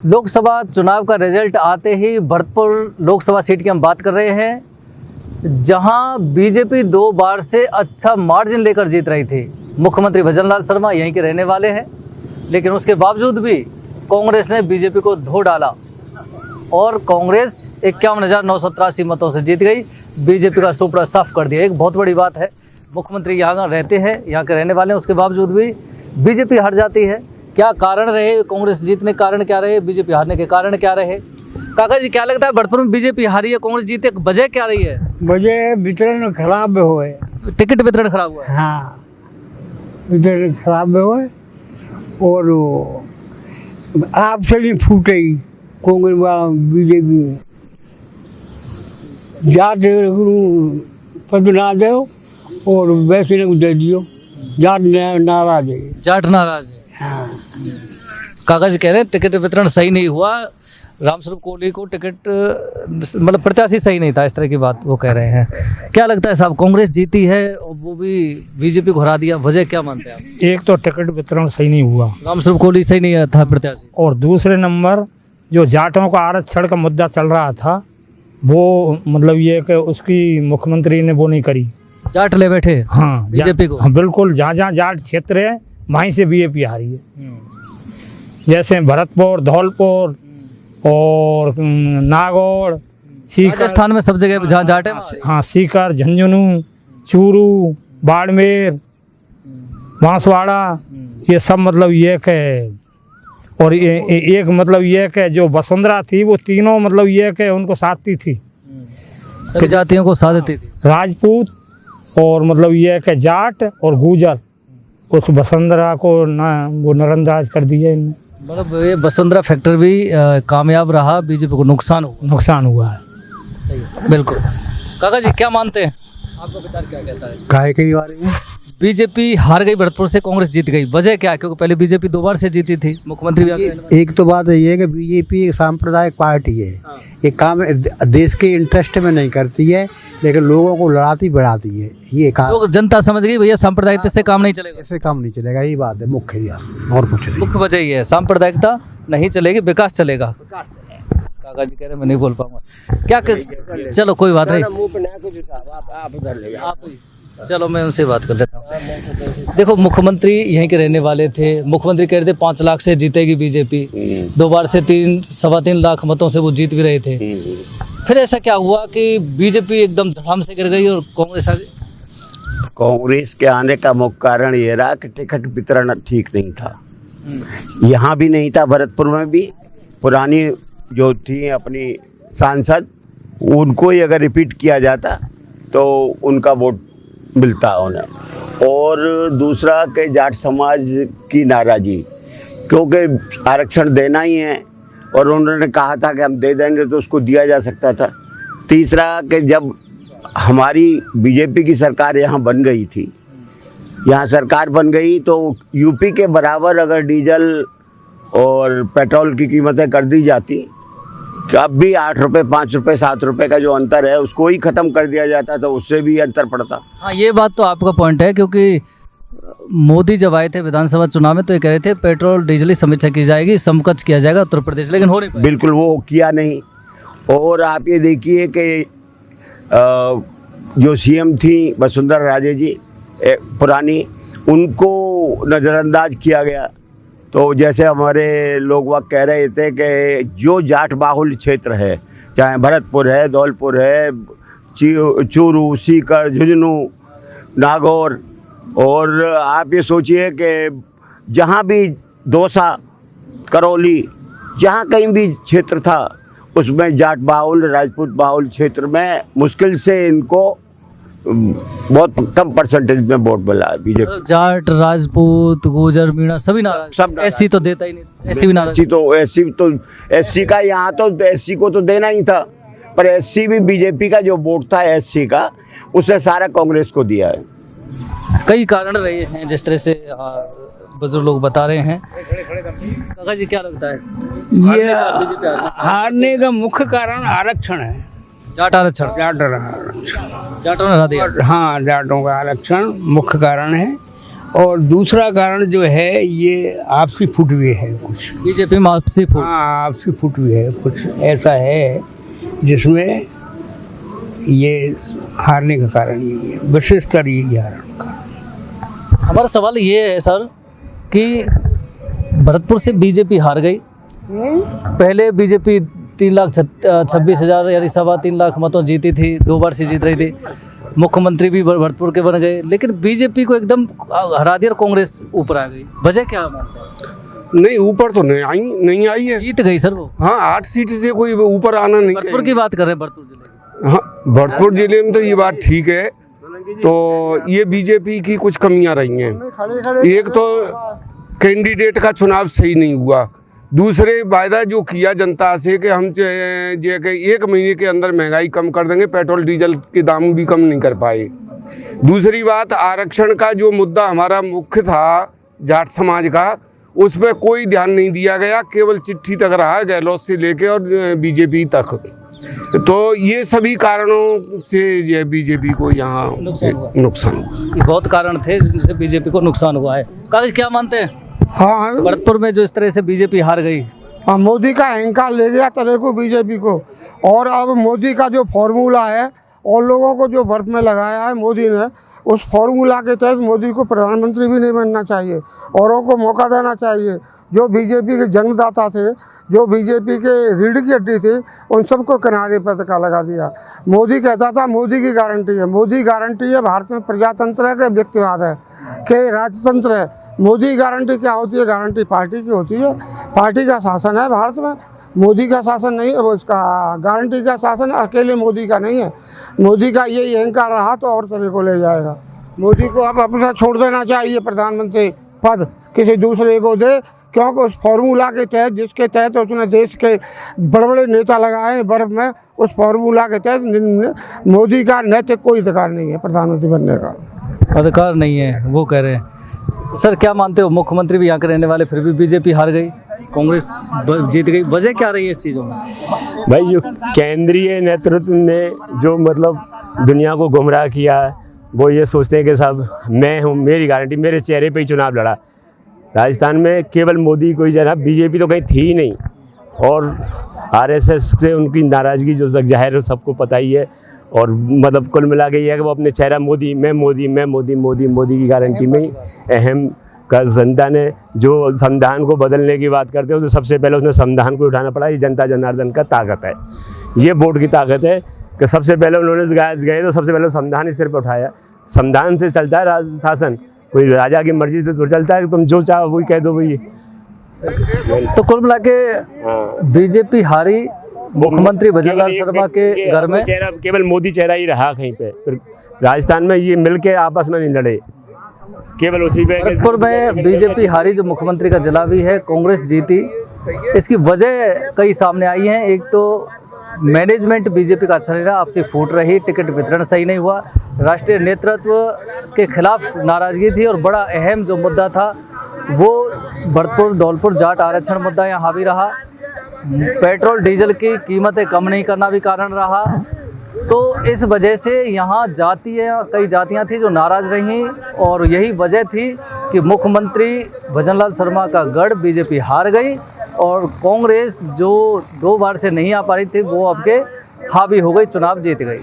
लोकसभा चुनाव का रिजल्ट आते ही भरतपुर लोकसभा सीट की हम बात कर रहे हैं, जहां बीजेपी 2 बार से अच्छा मार्जिन लेकर जीत रही थी। मुख्यमंत्री भजनलाल शर्मा यहीं के रहने वाले हैं, लेकिन उसके बावजूद भी कांग्रेस ने बीजेपी को धो डाला और कांग्रेस 51,983 मतों से जीत गई। बीजेपी का सुपड़ा साफ कर दिया। एक बहुत बड़ी बात है, मुख्यमंत्री यहाँ रहते हैं, यहाँ के रहने वाले हैं, उसके बावजूद भी बीजेपी हार जाती है। क्या कारण रहे कांग्रेस जीतने के कारण, क्या रहे बीजेपी हारने के कारण, क्या रहे? काका जी, क्या लगता है भरतपुर में बीजेपी हारी है, कांग्रेस जीते, वजह क्या रही है? वजह वितरण खराब हुए, टिकट वितरण खराब हुआ है। हाँ वितरण खराब हुए और आपसे भी फूटे ही कांग्रेस बीजेपी जाट पद ना दो और वैसे न दे दियो। जाट नाराज है, जाट नाराज है। हाँ। काका जी कह रहे हैं टिकट वितरण सही नहीं हुआ, रामस्वरूप कोहली को टिकट मतलब प्रत्याशी सही नहीं था, इस तरह की बात वो कह रहे हैं। क्या लगता है साहब, कांग्रेस जीती है और वो भी बीजेपी को हरा दिया, वजह क्या मानते हैं आप? एक तो टिकट वितरण सही नहीं हुआ, रामस्वरूप कोहली सही नहीं था प्रत्याशी, और दूसरे नंबर जो जाटों का आरक्षण का मुद्दा चल रहा था वो मतलब ये कि उसकी मुख्यमंत्री ने वो नहीं करी। जाट ले बैठे हाँ बीजेपी को। हाँ, बिल्कुल। जहाँ जहाँ जाट क्षेत्र है वहीं से बीजेपी हारी है। जैसे भरतपुर, धौलपुर और नागौर, सीकर, राजस्थान में सब जगह जहाँ जाट है। हाँ सीकर, झुंझुनू, चूरू, बाड़मेर, बांसवाड़ा, ये सब मतलब ये है। और एक मतलब ये कि जो वसुंधरा थी वो तीनों मतलब ये कि उनको साधती थी, सभी जातियों को साथ देती थी। राजपूत और मतलब ये कि जाट और गुजर, उस वसुंधरा को ना वो नजरअंदाज कर दिया इनने। मतलब ये वसुंधरा फैक्टर भी कामयाब रहा, बीजेपी को नुकसान हुआ है। बिल्कुल। काका जी क्या मानते हैं, आपका विचार क्या कहता है? काहे के बारे में बीजेपी हार गई भरतपुर से, कांग्रेस जीत गई, वजह क्या है? क्योंकि पहले बीजेपी 2 बार से जीती थी, मुख्यमंत्री भी एक तो बात ये है कि बीजेपी एक सांप्रदायिक पार्टी है। ये काम देश के इंटरेस्ट में नहीं करती है, लेकिन लोगों को लड़ाती बढ़ाती है। ये काम लोग जनता समझ गई भैया सांप्रदायिकता से काम नहीं चलेगा, ऐसे काम नहीं चलेगा। यही बात है मुख्य, यार और कुछ नहीं। मुख्य वजह ये है, सांप्रदायिकता नहीं चलेगी, विकास चलेगा। काका जी कह रहे मैं नहीं बोल पाऊंगा क्या चलो कोई बात नहीं, आप चलो मैं उनसे बात कर लेता हूँ। देखो, मुख्यमंत्री यहीं के रहने वाले थे, मुख्यमंत्री कह रहे थे 5 लाख से जीतेगी बीजेपी, 2 बार से 3-3.25 लाख मतों से वो जीत भी रहे थे। फिर ऐसा क्या हुआ कि बीजेपी एकदम धड़ाम से गिर गई और कांग्रेस आ गई? कांग्रेस के आने का मुख्य कारण ये रहा कि टिकट वितरण ठीक नहीं था। यहाँ भी नहीं था, भरतपुर में भी पुरानी जो थी अपनी सांसद, उनको ही अगर रिपीट किया जाता तो उनका वोट मिलता उन्हें। और दूसरा कि जाट समाज की नाराज़गी, क्योंकि आरक्षण देना ही है और उन्होंने कहा था कि हम दे देंगे तो उसको दिया जा सकता था। तीसरा कि जब हमारी बीजेपी की सरकार यहाँ बन गई थी, यहाँ सरकार बन गई तो यूपी के बराबर अगर डीजल और पेट्रोल की कीमतें कर दी जाती, कि अब भी 8 रुपये, 5 रुपये, 7 रुपये का जो अंतर है उसको ही ख़त्म कर दिया जाता तो उससे भी अंतर पड़ता। हाँ, ये बात तो आपका पॉइंट है, क्योंकि मोदी जब आए थे विधानसभा चुनाव में तो ये कह रहे थे पेट्रोल डीजल की समीक्षा की जाएगी, समकक्ष किया जाएगा उत्तर प्रदेश, लेकिन हो नहीं पाया। बिल्कुल वो किया नहीं। और आप ये देखिए कि जो सीएम थी वसुंधरा राजे जी पुरानी, उनको नज़रअंदाज किया गया। तो जैसे हमारे लोग वह कह रहे थे कि जो जाट बाहुल क्षेत्र है, चाहे भरतपुर है, धौलपुर है, चूरू, सीकर, झुंझुनू, नागौर, और आप ये सोचिए कि जहाँ भी दौसा, करौली, जहाँ कहीं भी क्षेत्र था उसमें जाट बाहुल, राजपूत बाहुल क्षेत्र में मुश्किल से इनको बहुत कम परसेंटेज में वोट मिला बीजेपी। जाट, राजपूत, गुजर, मीणा सभी नाराज, सब एससी तो देता ही नहीं, एससी भी नाराज। एससी का यहाँ तो एससी को तो देना ही था, पर एससी भी बीजेपी का जो वोट था एससी का, उसे सारा कांग्रेस को दिया है। कई कारण रहे हैं जिस तरह से बुजुर्ग लोग बता रहे हैं। काका जी क्या लगता है, ये हारने का मुख्य कारण आरक्षण है। जाट आरक्षण, जाटों ने हरा दिया। जाटों ने हरा दिया। हाँ, जाटों का आरक्षण मुख्य कारण है। और दूसरा कारण जो है ये आपसी फुट हुए है कुछ। बीजेपी में आपसी फूट। हाँ, आपसी फुट हुई है कुछ ऐसा है जिसमें ये हारने का कारण यही है, विशेषतर यही हारने का। हमारा सवाल ये है सर कि भरतपुर से बीजेपी हार गई। पहले बीजेपी 3,26,000 यानी 3.25 लाख मतों जीती थी, 2 बार से जीत रही थी। मुख्यमंत्री भी भरतपुर के बन गए, लेकिन बीजेपी को एकदम हरा दिया और कांग्रेस ऊपर आ गई। वजह क्या मानते हैं? नहीं, ऊपर तो नहीं आई है। जीत गई सर वो। हाँ, 8 सीट से कोई ऊपर आना नहीं। भरतपुर की बात कर रहे हैं, भरतपुर जिले की। हाँ, भरतपुर जिले में तो ये बात ठीक है। तो ये बीजेपी की कुछ कमियां रही हैं। एक तो कैंडिडेट का चुनाव सही नहीं हुआ। दूसरे वायदा जो किया जनता से कि हम जे के 1 महीने के अंदर महंगाई कम कर देंगे, पेट्रोल डीजल के दाम भी कम नहीं कर पाए। दूसरी बात, आरक्षण का जो मुद्दा हमारा मुख्य था जाट समाज का, उस पर कोई ध्यान नहीं दिया गया। केवल चिट्ठी तक रहा, गहलोत से लेके और बीजेपी तक। तो ये सभी कारणों से ये बीजेपी को यहाँ नुकसान हुआ। ये बहुत कारण थे जिनसे बीजेपी को नुकसान हुआ है। कागज क्या मानते हैं? हाँ, भरतपुर में जो इस तरह से बीजेपी हार गई, हाँ, मोदी का अहंकार ले गया तरह को बीजेपी को। और अब मोदी का जो फॉर्मूला है और लोगों को जो बर्फ में लगाया है मोदी ने, उस फॉर्मूला के तहत मोदी को प्रधानमंत्री भी नहीं बनना चाहिए, औरों को मौका देना चाहिए। जो बीजेपी के जन्मदाता थे, जो बीजेपी के रीढ़ की हड्डी थी, उन सबको किनारे पर धक्का लगा दिया। मोदी कहता था मोदी की गारंटी है, मोदी गारंटी है भारत में प्रजातंत्र है कि व्यक्तिवाद है कि राजतंत्र है। मोदी गारंटी क्या होती है? गारंटी पार्टी की होती है। पार्टी का शासन है भारत में, मोदी का शासन नहीं है। वो इसका गारंटी का शासन अकेले मोदी का नहीं है। मोदी का यही अहंकार रहा तो और तरह को ले जाएगा। मोदी को अब अपना छोड़ देना चाहिए प्रधानमंत्री पद, किसी दूसरे को दे, क्योंकि उस फार्मूला के तहत जिसके तहत उसने देश के बड़े बड़े नेता लगाए हैं बर्फ में, उस फार्मूला के तहत मोदी का नैतिक कोई अधिकार नहीं है प्रधानमंत्री बनने का। अधिकार नहीं है वो कह रहे हैं। सर क्या मानते हो, मुख्यमंत्री भी यहाँ के रहने वाले, फिर भी बीजेपी हार गई, कांग्रेस जीत गई, वजह क्या रही है इस चीज़ों में? भाई जो केंद्रीय नेतृत्व ने जो मतलब दुनिया को गुमराह किया, वो ये सोचते हैं कि साहब मैं हूँ, मेरी गारंटी, मेरे चेहरे पे ही चुनाव लड़ा। राजस्थान में केवल मोदी कोई जना, बीजेपी तो कहीं थी ही नहीं। और आरएसएस से उनकी नाराज़गी जो जाहिर है सबको पता ही है। और मतलब कुल मिला के ये है कि वो अपने चेहरा मोदी, मैं मोदी, मैं मोदी, मोदी मोदी की गारंटी में ही अहम का जनता ने जो संविधान को बदलने की बात करते हैं तो सबसे पहले उसने संविधान को उठाना पड़ा। ये जनता जनार्दन का ताकत है, ये वोट की ताकत है कि सबसे पहले उन्होंने गए तो सबसे पहले संविधान ही सिर पर उठाया। संविधान से चलता है शासन, कोई राजा की मर्जी से तो चलता है कि तुम जो चाहो वही कह दो भाई। तो कुल मिला के बीजेपी हारी, मुख्यमंत्री भजनलाल शर्मा के घर में चेहरा केवल मोदी चेहरा ही रहा कहीं पे। फिर राजस्थान में ये मिलके आपस में नहीं लड़े, केवल उसी पे। भरतपुर में बीजेपी हारी, जो मुख्यमंत्री का जिला भी है, कांग्रेस जीती। इसकी वजह कई सामने आई हैं। एक तो मैनेजमेंट बीजेपी का अच्छा नहीं रहा, आपसी फूट रही, टिकट वितरण सही नहीं हुआ, राष्ट्रीय नेतृत्व के खिलाफ नाराजगी थी, और बड़ा अहम जो मुद्दा था वो भरतपुर धौलपुर जाट आरक्षण मुद्दा यहाँ हावी रहा। पेट्रोल डीजल की कीमतें कम नहीं करना भी कारण रहा। तो इस वजह से यहाँ कई जातियाँ थी जो नाराज़ रहीं, और यही वजह थी कि मुख्यमंत्री भजनलाल शर्मा का गढ़ बीजेपी हार गई, और कांग्रेस जो 2 बार से नहीं आ पा रही थी वो अब के हावी हो गई, चुनाव जीत गई।